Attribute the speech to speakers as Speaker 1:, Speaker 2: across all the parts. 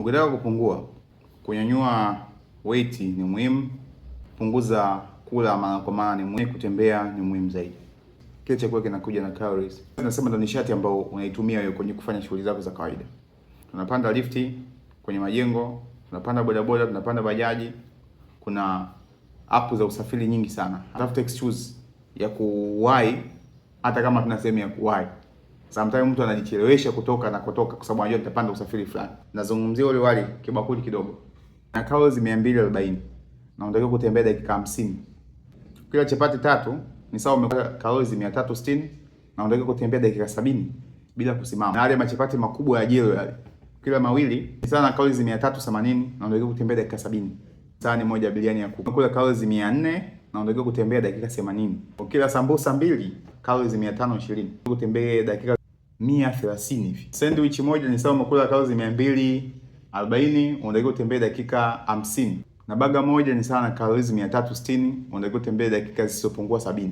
Speaker 1: Ukitaka kupungua, kunyanyua weight ni muhimu, punguza kula mara kwa mara ni muhimu, kutembea ni muhimu zaidi. Kile chakula kinakuja na calories. Tunasema ndio nishati ambayo unaitumia wewe kwenye kufanya shughuli zako za kawaida. Tunapanda lifti kwenye majengo, tunapanda bodaboda, tunapanda bajaji. Kuna app za usafiri nyingi sana. Tafuta excuse ya kuwahi hata kama tuna sehemu ya kuwahi. Sometimes mtu anajichelewesha kutoka kwa sababu anajua nitapanda usafiri fulani. Nazungumzia ule wali kibakuli kidogo. Na calories 240 na unatakiwa kutembea dakika 50. Kila chapati tatu ni sawa umekula calories 360 na unatakiwa kutembea dakika 70 bila kusimama. Na yale machapati makubwa ya jelo yale, kila mawili ni sawa na calories 380 na unatakiwa kutembea dakika 70. Sahani moja ya biriani ya kuku. Unakula calories 400 na unatakiwa kutembea dakika 80. Ukila sambusa mbili calories 520. Kutembea dakika 130 hivi. Sandwich moja ni sawa umekula calories 240, unatakiwa kutembea dakika 50. Na baga moja ni sawa na calories 360, unatakiwa kutembea dakika zisizopungua 70.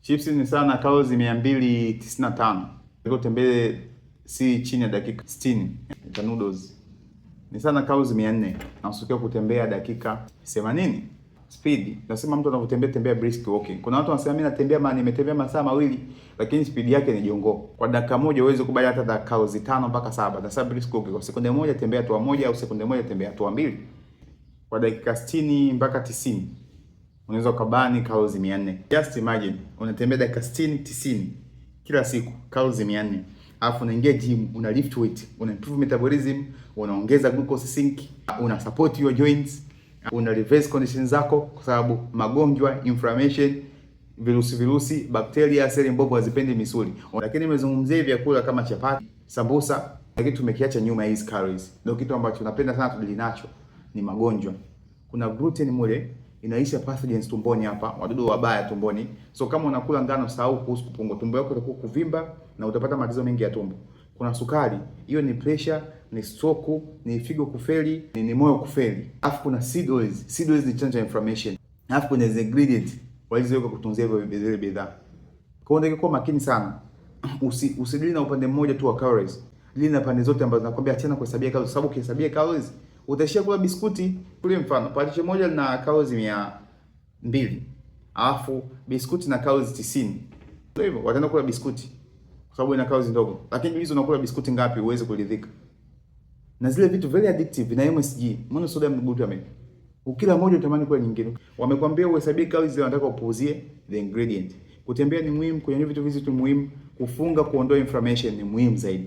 Speaker 1: Chips ni sawa na calories 295, unatakiwa kutembea si chini ya dakika 60. Noodles ni sawa na calories 400 na unatakiwa kutembea dakika 80. Speed, nasema mtu anapotembea brisk walking. Kuna watu wanasema mimi nimetembea masaa mawili lakini speed yake ni jongo. Kwa dakika moja uweze kubali hata calories 5 mpaka 7. That's brisk walking. Kwa sekunde moja tembea hatua moja au sekunde moja tembea hatua mbili. Kwa dakika 60 mpaka 90 unaweza kubani calories 400. Just imagine unatembea dakika 60 90 kila siku, calories 400. Alafu unaingia gym, una lift weight, una improve metabolism, unaongeza glucose sink, una support your joints, una reverse conditions zako kwa sababu magonjwa, inflammation, virusi, bakteria, seli mbovu hazipendi misuli. Lakini nimezungumzia vyakula kama chapati, sambusa, lakini tumekiacha nyuma hizi calories. Ndio kitu ambacho tunapenda sana tudili nacho ni magonjwa. Kuna gluten mule inaisha pathogens tumboni hapa, wadudu wabaya tumboni. So kama unakula ngano sahau kuhusu kupungua. Tumbo lako litakuwa kuvimba na utapata matatizo mengi ya tumbo. Kuna sukari, hiyo ni pressure, ni stroke, ni figo kufeli, ni moyo kufeli. Alafu kuna seed oils. Seed oils ni chanzo cha inflammation. Alafu kuna ingredient walizoweka kutunzia hivyo bidhaa. Kwa hiyo ndio kwa makini sana. Usidili na upande mmoja tu wa calories. Dili na pande zote ambazo nakwambia achana kuhesabia calories, sababu ukihesabia calories utaishia kula biskuti. Kule mfano, patishe moja lina calories 200. Alafu biskuti na calories 90. Ndio hivyo, wataenda kula biskuti kwa sababu ina calories ndogo. Lakini hizo unakula biskuti ngapi uweze kuridhika? Na zile vitu very addictive na MSG, monosodium glutamate. Ukila moja utamani kula nyingine. Wamekwambia uhesabie calories zile, wanataka upuuzie the ingredient. Kutembea ni muhimu, kunyanyua vitu vizito ni muhimu, kufunga kuondoa inflammation ni muhimu zaidi.